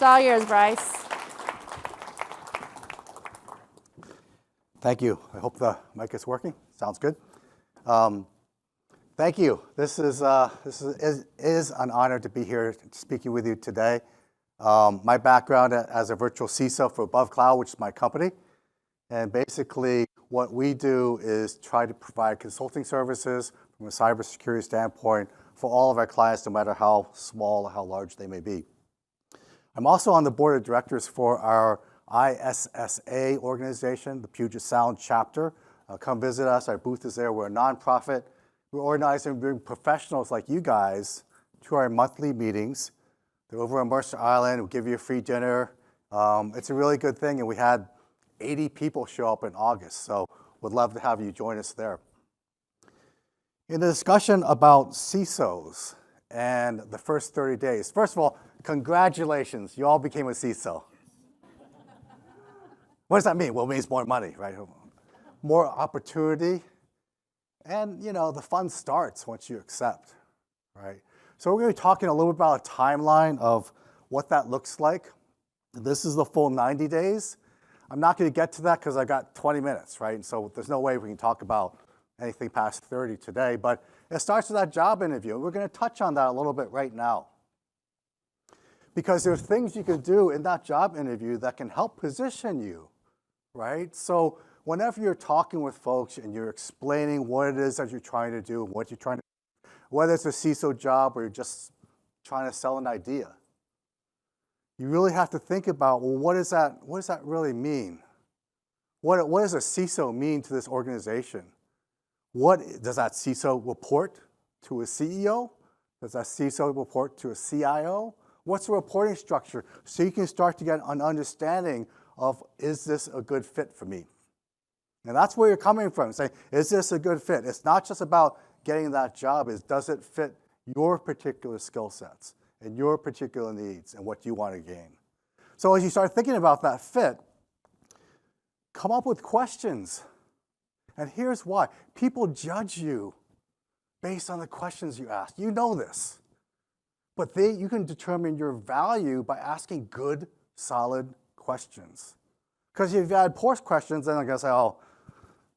all yours, Bryce. Thank you. I hope the mic is working. Sounds good. Thank you. This is an honor to be here speaking with you today. My background as a virtual CISO for Above Cloud, which is my company, and basically what we do is try to provide consulting services from a cybersecurity standpoint for all of our clients, no matter how small or how large they may be. I'm also on the board of directors for our ISSA organization, the Puget Sound chapter. Come visit us. Our booth is there. We're a nonprofit. We're organizing and bring professionals like you guys to our monthly meetings. They're over on Mercer Island. We'll give you a free dinner. It's a really good thing, and we had 80 people show up in August, so would love to have you join us there. In the discussion about CISOs and the first 30 days, first of all, congratulations, you all became a CISO. What does that mean? Well, it means more money, right? More opportunity, and the fun starts once you accept, right? So we're going to be talking a little bit about a timeline of what that looks like. This is the full 90 days. I'm not going to get to that because I got 20 minutes, right? And so there's no way we can talk about anything past 30 today, but it starts with that job interview. We're going to touch on that a little bit right now, because there's things you can do in that job interview that can help position you, right? So whenever you're talking with folks and you're explaining what it is that you're trying to do, what you're trying to, whether it's a CISO job or you're just trying to sell an idea, you really have to think about, well, what does that really mean? What does a CISO mean to this organization? What does that CISO report to a CEO? Does that CISO report to a CIO? What's the reporting structure? So you can start to get an understanding of, is this a good fit for me? And that's where you're coming from, saying, is this a good fit? It's not just about getting that job, it's does it fit your particular skill sets and your particular needs and what you want to gain? So as you start thinking about that fit, come up with questions. And here's why. People judge you based on the questions you ask. You know this. But you can determine your value by asking good, solid questions. Because if you've had poor questions, then I'm going to say, oh,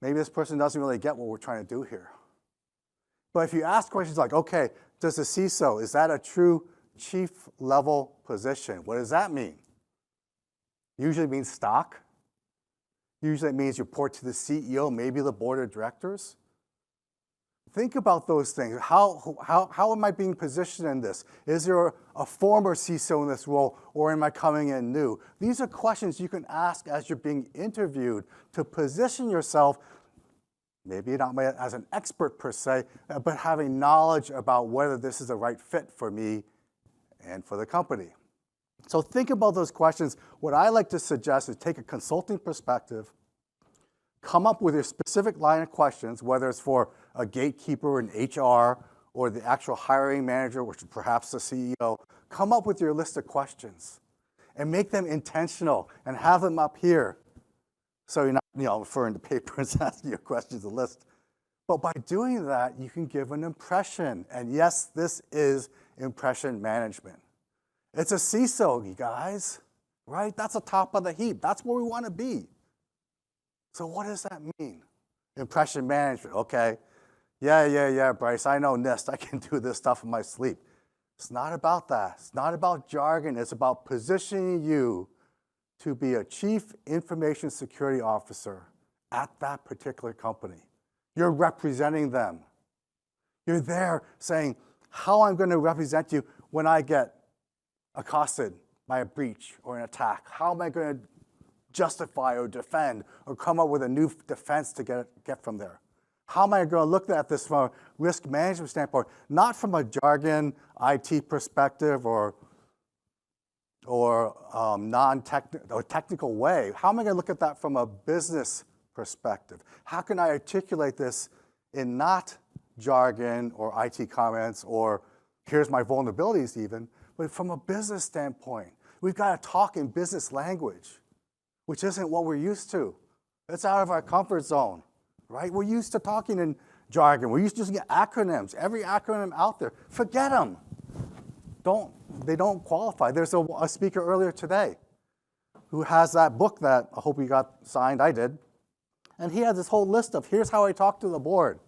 maybe this person doesn't really get what we're trying to do here. But if you ask questions like, okay, does a CISO, is that a true chief level position? What does that mean? Usually it means stock. Usually it means you report to the CEO, maybe the board of directors. Think about those things. How am I being positioned in this? Is there a former CISO in this role, or am I coming in new? These are questions you can ask as you're being interviewed to position yourself, maybe not as an expert per se, but having knowledge about whether this is the right fit for me and for the company. So think about those questions. What I like to suggest is take a consulting perspective, come up with your specific line of questions, whether it's for a gatekeeper in HR or the actual hiring manager, which is perhaps the CEO. Come up with your list of questions and make them intentional and have them up here. So you're not referring to papers, asking your questions a list. But by doing that, you can give an impression. And yes, this is impression management. It's a CISO, you guys, right? That's the top of the heap. That's where we want to be. So what does that mean? Impression management, okay. Yeah, Bryce, I know NIST. I can do this stuff in my sleep. It's not about that. It's not about jargon. It's about positioning you to be a chief information security officer at that particular company. You're representing them. You're there saying, how I'm going to represent you when I get accosted by a breach or an attack. How am I going to justify or defend or come up with a new defense to get from there? How am I going to look at this from a risk management standpoint, not from a jargon IT perspective or technical way? How am I going to look at that from a business perspective? How can I articulate this in not jargon or IT comments or here's my vulnerabilities even, but from a business standpoint? We've got to talk in business language, which isn't what we're used to. It's out of our comfort zone, right? We're used to talking in jargon. We're used to using acronyms. Every acronym out there, forget them. don't qualify. There's a speaker earlier today who has that book that I hope you got signed. I did. And he had this whole list of, here's how I talk to the board.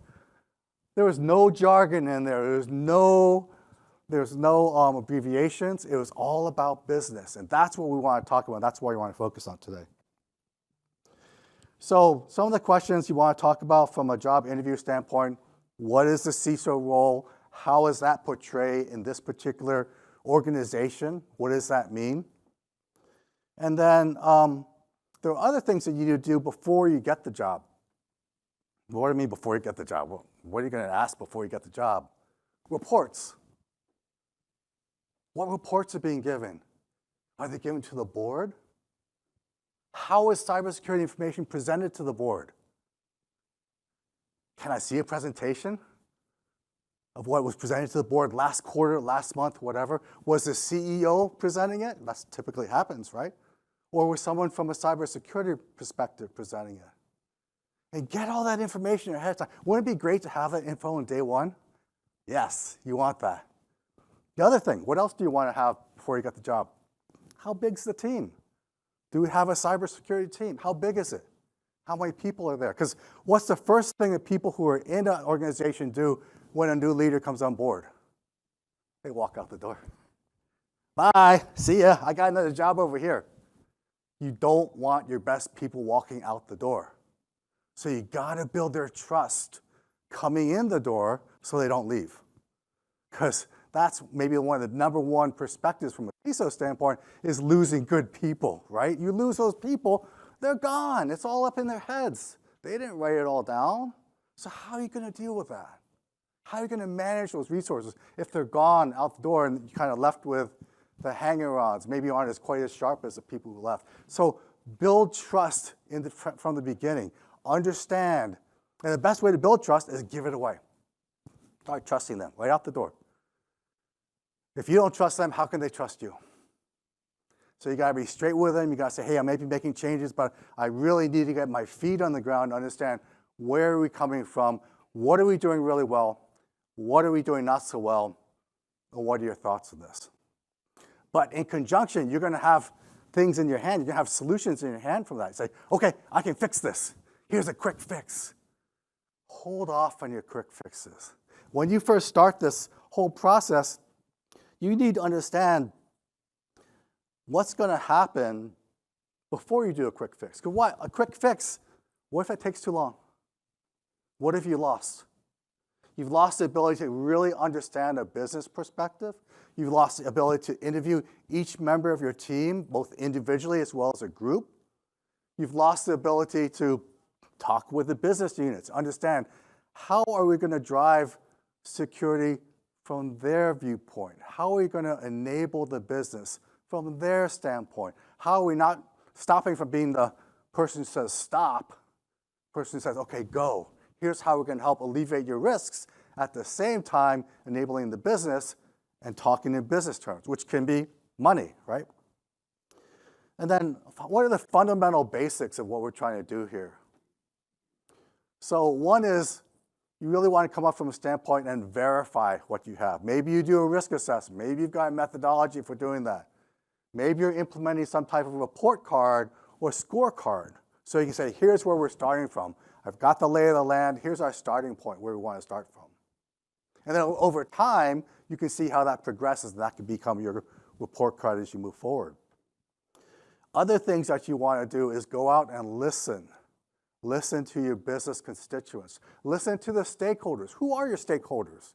There was no jargon in there. There's no abbreviations. It was all about business. And that's what we want to talk about. That's what we want to focus on today. So some of the questions you want to talk about from a job interview standpoint: what is the CISO role? How is that portrayed in this particular organization? What does that mean? And then there are other things that you need to do before you get the job. What do I mean before you get the job? Well, what are you going to ask before you get the job? Reports. What reports are being given? Are they given to the board? How is cybersecurity information presented to the board? Can I see a presentation of what was presented to the board last quarter, last month, whatever? Was the CEO presenting it? That typically happens, right? Or was someone from a cybersecurity perspective presenting it? And get all that information ahead of time. Wouldn't it be great to have that info on day one? Yes, you want that. The other thing, what else do you want to have before you get the job? How big's the team? Do we have a cybersecurity team? How big is it? How many people are there? Because what's the first thing that people who are in an organization do when a new leader comes on board? They walk out the door. Bye, see ya, I got another job over here. You don't want your best people walking out the door. So you gotta build their trust coming in the door so they don't leave. Because that's maybe one of the number one perspectives from a CISO standpoint is losing good people, right? You lose those people, they're gone. It's all up in their heads. They didn't write it all down. So how are you gonna deal with that? How are you gonna manage those resources if they're gone out the door and you're kind of left with the hanger-ons, maybe aren't as quite as sharp as the people who left? So build trust from the beginning. Understand. And the best way to build trust is give it away. Start trusting them right out the door. If you don't trust them, how can they trust you? So you gotta be straight with them. You gotta say, hey, I may be making changes, but I really need to get my feet on the ground to understand where are we coming from, what are we doing really well, what are we doing not so well, and what are your thoughts on this? But in conjunction, you're gonna have things in your hand, you're gonna have solutions in your hand from that. Say, okay, I can fix this. Here's a quick fix. Hold off on your quick fixes. When you first start this whole process, you need to understand what's going to happen before you do a quick fix. Because what? A quick fix, what if it takes too long? What if you lost? You've lost the ability to really understand a business perspective. You've lost the ability to interview each member of your team, both individually as well as a group. You've lost the ability to talk with the business units, understand how are we going to drive security from their viewpoint? How are we going to enable the business from their standpoint? How are we not stopping from being the person who says stop, person who says, okay, go. Here's how we're going to help alleviate your risks, at the same time enabling the business and talking in business terms, which can be money, right? And then what are the fundamental basics of what we're trying to do here? So one is, you really want to come up from a standpoint and verify what you have. Maybe you do a risk assessment. Maybe you've got a methodology for doing that. Maybe you're implementing some type of report card or scorecard. So you can say, here's where we're starting from. I've got the lay of the land. Here's our starting point where we want to start from. And then over time, you can see how that progresses, and that can become your report card as you move forward. Other things that you want to do is go out and listen. Listen to your business constituents. Listen to the stakeholders. Who are your stakeholders?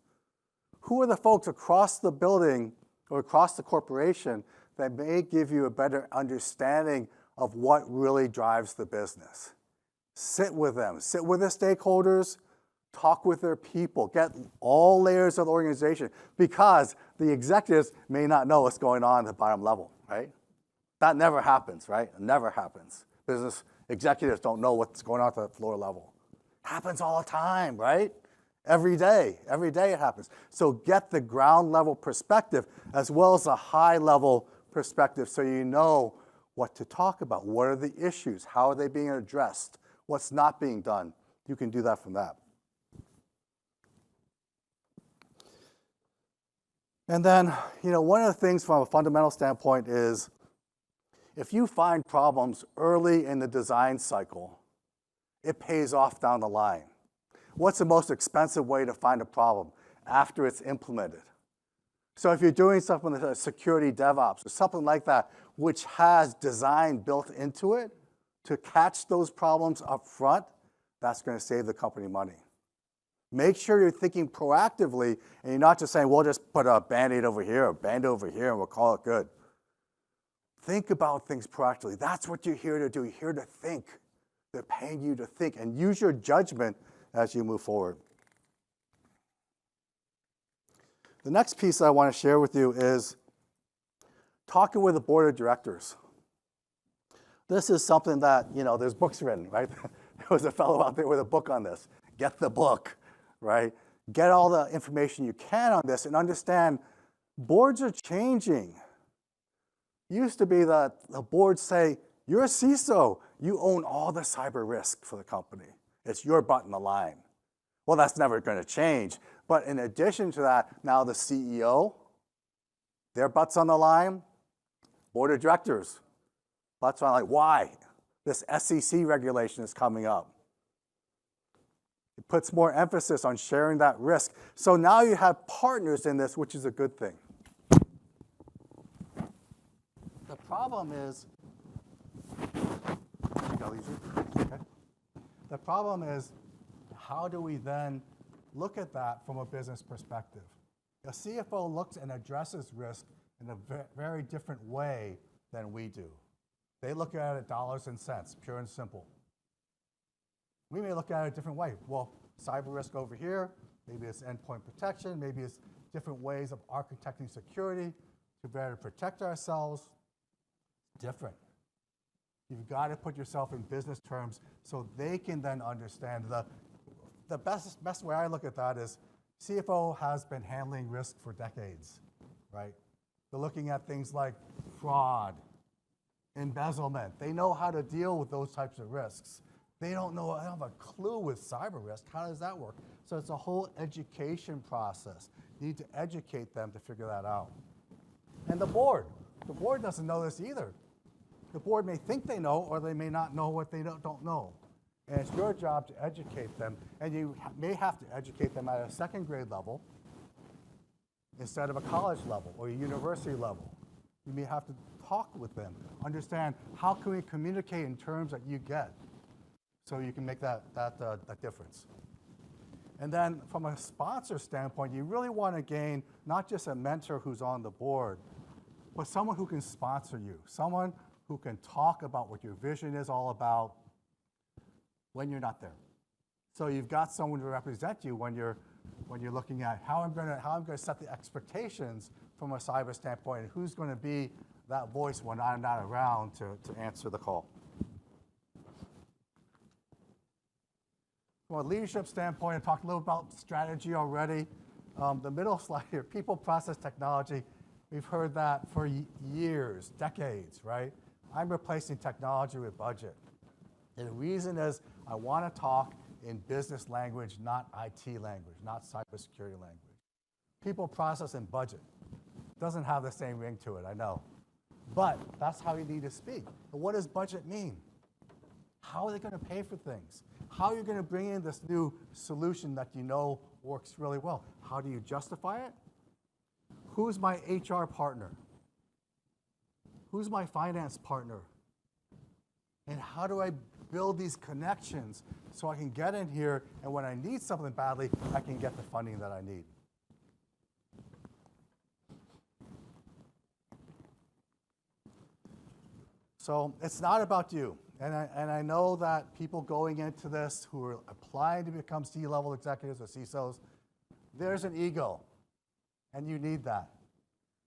Who are the folks across the building or across the corporation that may give you a better understanding of what really drives the business? Sit with them. Sit with the stakeholders. Talk with their people. Get all layers of the organization, because the executives may not know what's going on at the bottom level, right? That never happens, right? It never happens. Business executives don't know what's going on at the floor level. Happens all the time, right? Every day it happens. So get the ground level perspective as well as a high level perspective so you know what to talk about. What are the issues? How are they being addressed? What's not being done? You can do that from that. And then, one of the things from a fundamental standpoint is if you find problems early in the design cycle, it pays off down the line. What's the most expensive way to find a problem? After it's implemented. So if you're doing something like security DevOps or something like that, which has design built into it to catch those problems up front, that's going to save the company money. Make sure you're thinking proactively and you're not just saying, we'll just put a Band-Aid over here, a Band-Aid over here, and we'll call it good. Think about things proactively. That's what you're here to do. You're here to think. They're paying you to think and use your judgment as you move forward. The next piece I want to share with you is talking with the board of directors. This is something that, there's books written, right? There was a fellow out there with a book on this. Get the book, right? Get all the information you can on this and understand boards are changing. It used to be that the boards say, you're a CISO. You own all the cyber risk for the company. It's your butt in the line. Well, that's never going to change. But in addition to that, now the CEO, their butt's on the line. Board of directors, butts on the line. Why? This SEC regulation is coming up. It puts more emphasis on sharing that risk. So now you have partners in this, which is a good thing. The problem is, the problem is, how do we then look at that from a business perspective? A CFO looks and addresses risk in a very different way than we do. They look at it dollars and cents, pure and simple. We may look at it a different way. Well, cyber risk over here, maybe it's endpoint protection, maybe it's different ways of architecting security to better protect ourselves. Different. You've got to put yourself in business terms so they can then understand. The best way I look at that is CFO has been handling risk for decades, right? They're looking at things like fraud, embezzlement. They know how to deal with those types of risks. They don't have a clue with cyber risk. How does that work? So it's a whole education process. You need to educate them to figure that out. And the board doesn't know this either. The board may think they know, or they may not know what they don't know. And it's your job to educate them, and you may have to educate them at a second grade level instead of a college level or a university level. You may have to talk with them, understand how can we communicate in terms that you get so you can make that difference. And then from a sponsor standpoint, you really want to gain not just a mentor who's on the board, but someone who can sponsor you, someone who can talk about what your vision is all about when you're not there. So you've got someone to represent you when you're looking at how I'm going to set the expectations from a cyber standpoint, and who's going to be that voice when I'm not around to answer the call. From a leadership standpoint, I talked a little about strategy already. The middle slide here, people, process, technology. We've heard that for years, decades, right? I'm replacing technology with budget. And the reason is I want to talk in business language, not IT language, not cybersecurity language. People, process, and budget. Doesn't have the same ring to it, I know. But that's how you need to speak. But what does budget mean? How are they going to pay for things? How are you going to bring in this new solution that you know works really well? How do you justify it? Who's my HR partner? Who's my finance partner? And how do I build these connections so I can get in here, and when I need something badly, I can get the funding that I need? So it's not about you. And I know that people going into this who are applying to become C-level executives or CISOs, there's an ego, and you need that.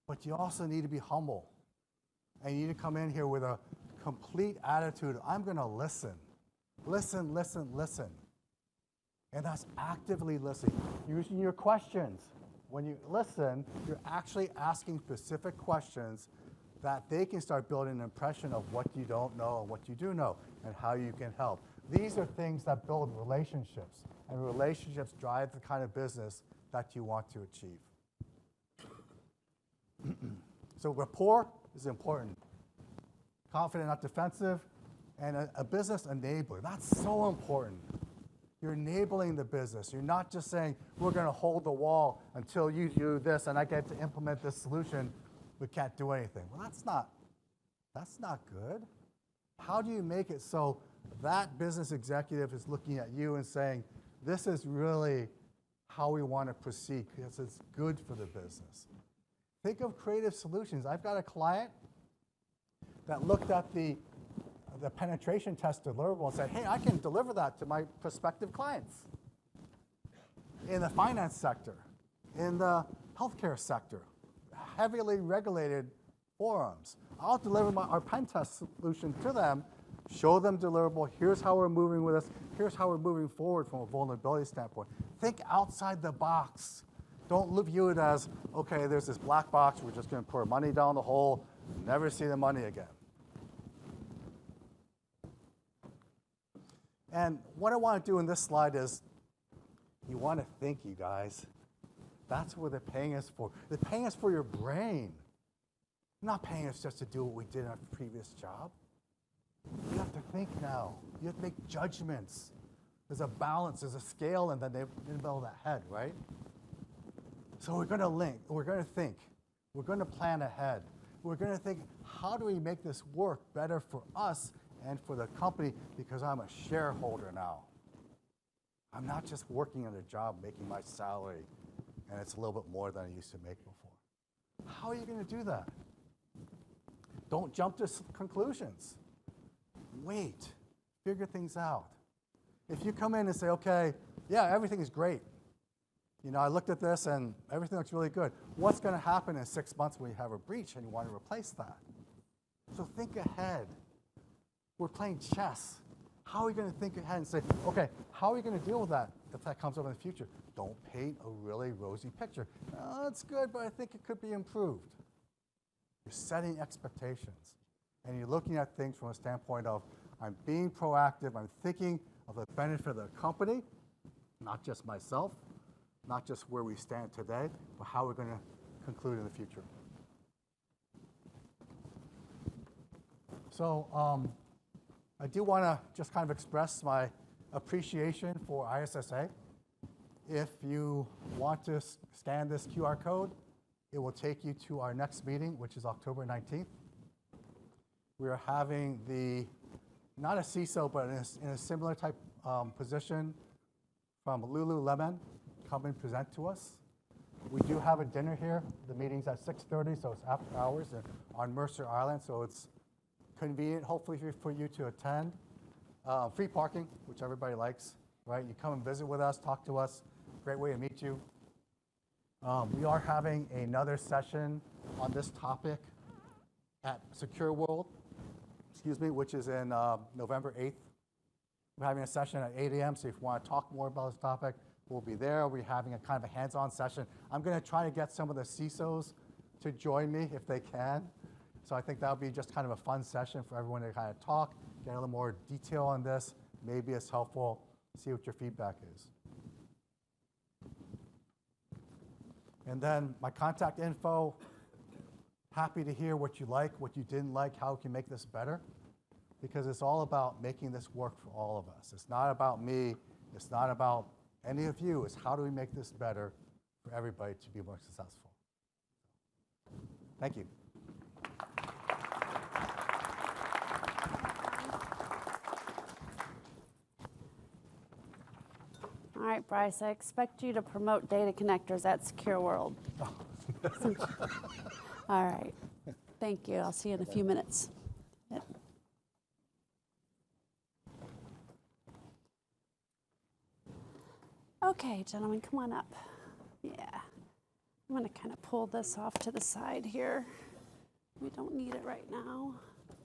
But you also need to be humble. And you need to come in here with a complete attitude. I'm going to listen. Listen, listen, listen. And that's actively listening. Using your questions. When you listen, you're actually asking specific questions that they can start building an impression of what you don't know and what you do know and how you can help. These are things that build relationships, and relationships drive the kind of business that you want to achieve. So rapport is important. Confident, not defensive, and a business enabler. That's so important. You're enabling the business. You're not just saying, we're going to hold the wall until you do this and I get to implement this solution. We can't do anything. Well, that's not good. How do you make it so that business executive is looking at you and saying, this is really how we want to proceed because it's good for the business. Think of creative solutions. I've got a client that looked at the penetration test deliverable and said, hey, I can deliver that to my prospective clients in the finance sector, in the healthcare sector, heavily regulated forums. I'll deliver our pen test solution to them, show them deliverable, here's how we're moving with this, here's how we're moving forward from a vulnerability standpoint. Think outside the box. Don't view it as, okay, there's this black box, we're just going to pour money down the hole, never see the money again. And what I want to do in this slide is, you want to think, you guys. That's what they're paying us for. They're paying us for your brain. They're not paying us just to do what we did in our previous job. You have to think now. You have to make judgments. There's a balance, there's a scale, and then in the middle of that head, right? So we're going to link, we're going to think, we're going to plan ahead. We're going to think, how do we make this work better for us and for the company, because I'm a shareholder now. I'm not just working at a job making my salary, and it's a little bit more than I used to make before. How are you going to do that? Don't jump to conclusions. Wait, figure things out. If you come in and say, okay, yeah, everything is great. You know, I looked at this and everything looks really good. What's going to happen in 6 months when you have a breach and you want to replace that? So think ahead. We're playing chess. How are we going to think ahead and say, okay, how are we going to deal with that if that comes up in the future? Don't paint a really rosy picture. Oh, that's good, but I think it could be improved. You're setting expectations. And you're looking at things from a standpoint of, I'm being proactive, I'm thinking of the benefit of the company, not just myself, not just where we stand today, but how we're going to conclude in the future. So I do want to just kind of express my appreciation for ISSA. If you want to scan this QR code, it will take you to our next meeting, which is October 19th. We are having not a CISO, but in a similar type position from Lululemon come and present to us. We do have a dinner here. The meeting's at 6:30, so it's after hours on Mercer Island, so it's convenient, hopefully, for you to attend. Free parking, which everybody likes, right? You come and visit with us, talk to us. Great way to meet you. We are having another session on this topic at Secure World, which is in November 8th. We're having a session at 8 a.m., so if you want to talk more about this topic, we'll be there. We're having a kind of a hands-on session. I'm going to try to get some of the CISOs to join me if they can. So I think that'll be just kind of a fun session for everyone to kind of talk, get a little more detail on this. Maybe it's helpful. See what your feedback is. And then my contact info. Happy to hear what you like, what you didn't like, how we can make this better. Because it's all about making this work for all of us. It's not about me. It's not about any of you. It's how do we make this better for everybody to be more successful. Thank you. All right, Bryce, I expect you to promote data connectors at Secure World. All right. Thank you. I'll see you in a few minutes. Yep. Okay, gentlemen, come on up. Yeah. I'm going to kind of pull this off to the side here. We don't need it right now.